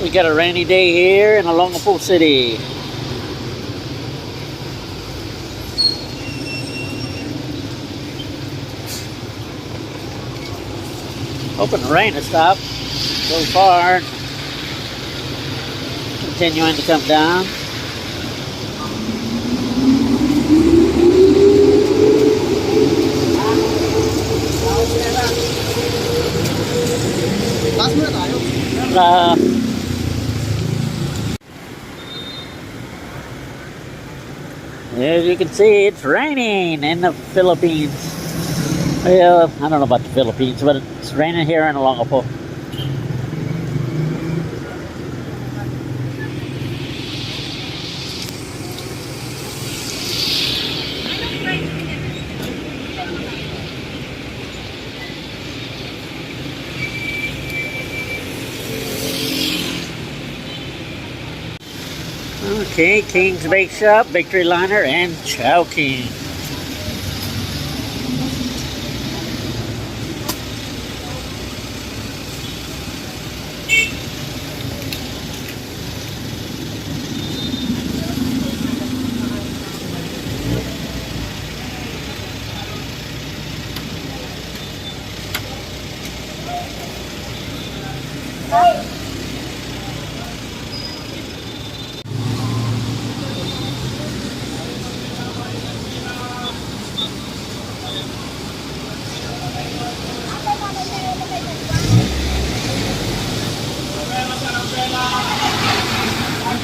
We got a rainy day here in Olongapo City. Hoping the rain to stop. So far, continuing to come down. As you can see, it's raining in the Philippines. Well, I don't know about the Philippines, but it's raining here in Olongapo. Okay, King's Bake Shop, Victory Liner, and Chow King.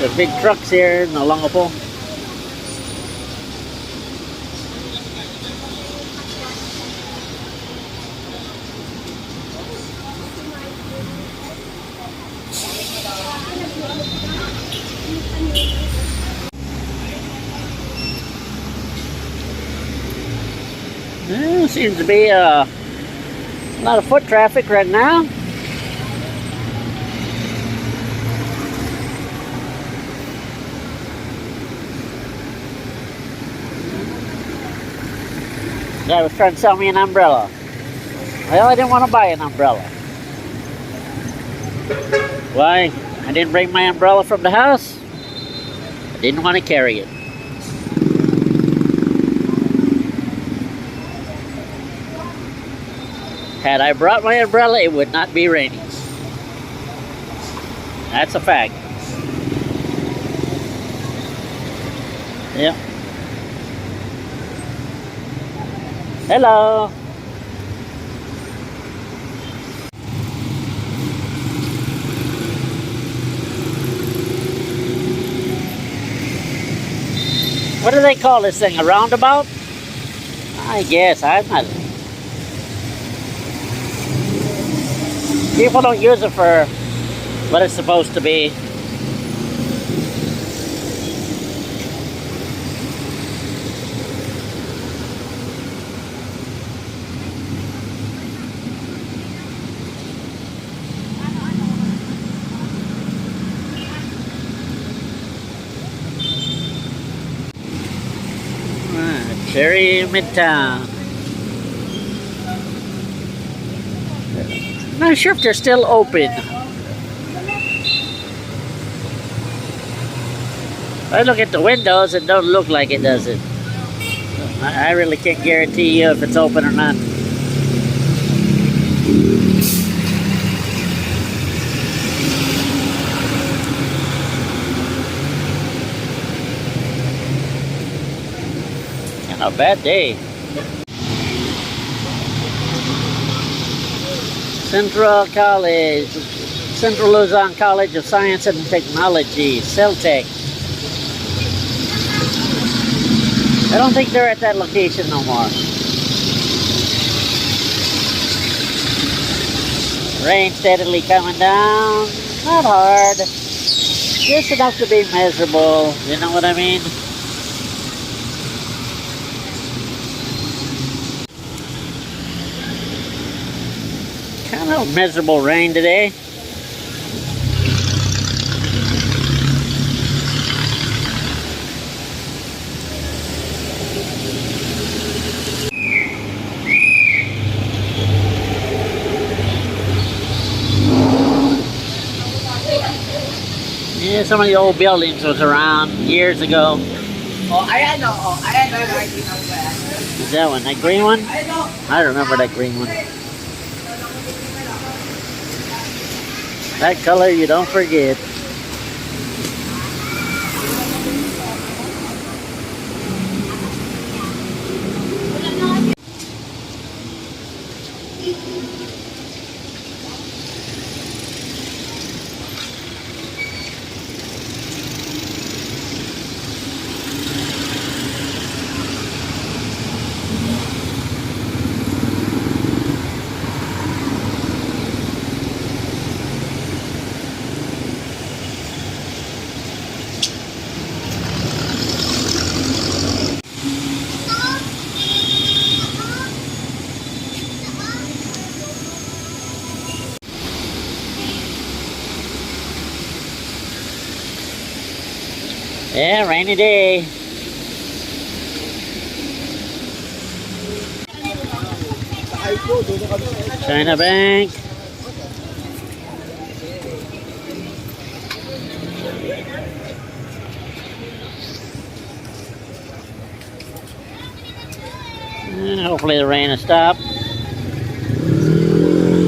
The big trucks here in Olongapo. There seems to be a lot of foot traffic right now. Guy was trying to sell me an umbrella. Well, I didn't want to buy an umbrella. Why? I didn't bring my umbrella from the house. I didn't want to carry it. Had I brought my umbrella, it would not be raining. That's a fact. Yep. Hello. What do they call this thing? A roundabout? I guess. I'm not. People don't use it for what it's supposed to be. Cherry Midtown. I'm not sure if they're still open. I look at the windows, it don't look like it, does it? I really can't guarantee you if it's open or not. A bad day. Central College, Central Luzon College of Science and Technology, CELTEC. I don't think they're at that location no more. Rain steadily coming down. Not hard. Just enough to be miserable. You know what I mean? Kind of miserable rain today. Yeah, some of the old buildings was around years ago. Oh, ayan o. Oh, ayan o. Nakikita mo ba yan? Is that one? That green one? Ayan o. I remember that green one. That color you don't forget. Yeah, rainy day. China Bank. Hopefully the rain will stop.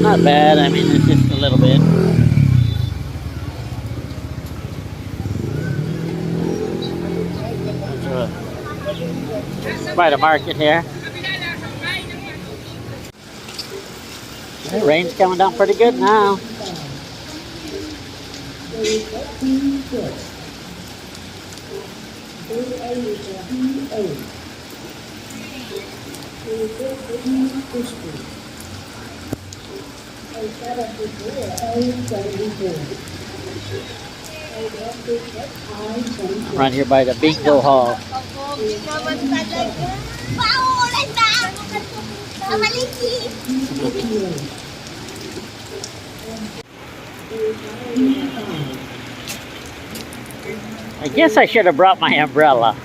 Not bad, I mean it's just a little bit. By the market here. The rain's coming down pretty good now. I'm right here by the bingo hall. I guess I should have brought my umbrella.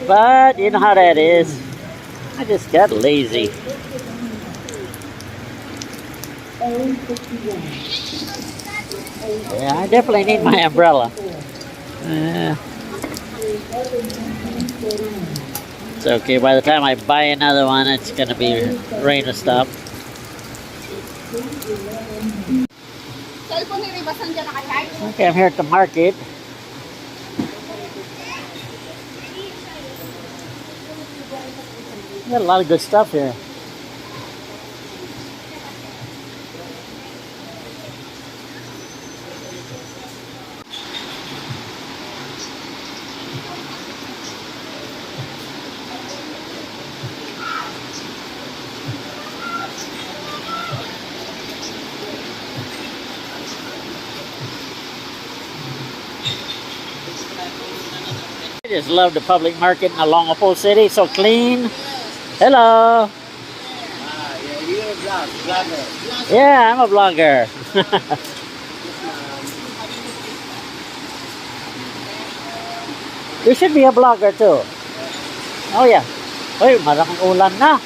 But you know how that is. I just got lazy. Yeah, I definitely need my umbrella. It's okay. By the time I buy another one, it's gonna be rain to stop. Okay, I'm here at the market. Got a lot of good stuff here. I just love the public market in Olongapo City. So clean. Hello. You're a vlogger. Yeah, I'm a vlogger. You should be a vlogger too. Oh yeah. Uy, maraming ulan na.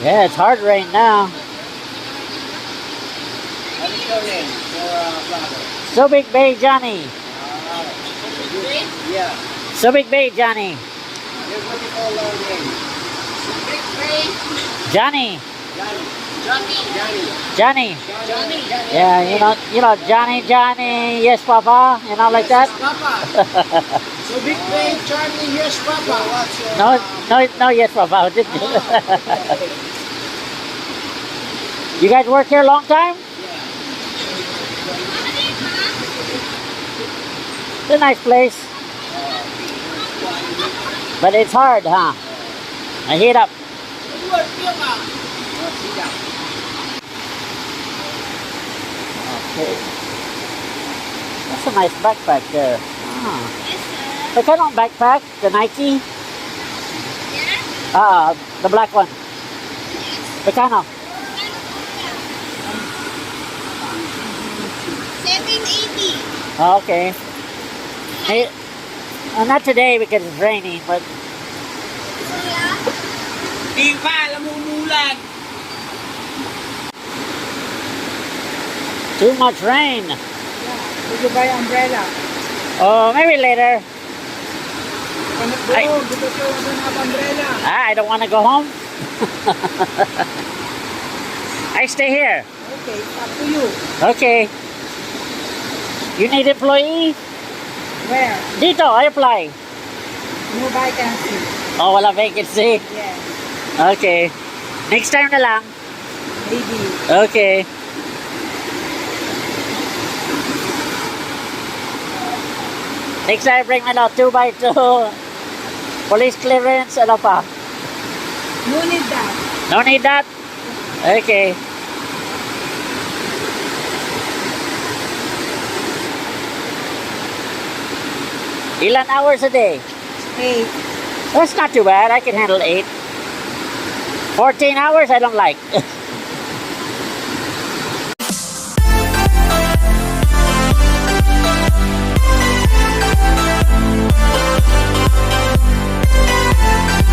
Yeah, it's hard rain now. What is your name for vlogger? Subic Bay Johnny. Yeah. Subic Bay Johnny. Here's what you call our name. Big Bay. Johnny. Johnny. Johnny. Yeah, you know Johnny, yes Papa, like that. Papa. So Big Bay, Johnny, yes Papa. No, yes Papa. You guys work here a long time? It's a nice place. But it's hard, huh? I heat up. Okay. That's a nice backpack there. Ah. The kind of backpack, the Nike. The black one. The kind of. 780. Okay. Hey, not today because it's raining, but Yeah. Di pa, namumulan. Too much rain. Yeah. Did you buy umbrella? Oh, maybe later. Cannot go because you don't have umbrella. I don't want to go home. I stay here. Okay, it's up to you. Okay. You need employee? Where? Dito, I apply. No vacancy. Oh, wala vacancy. Yeah, Okay. Next time na lang. maybe. Okay. Next time, bring me 2x2. Police clearance, ano pa? No need that. No need that? Okay. Ilan hours a day? 8. That's not too bad. I can handle 8. 14 hours, I don't like.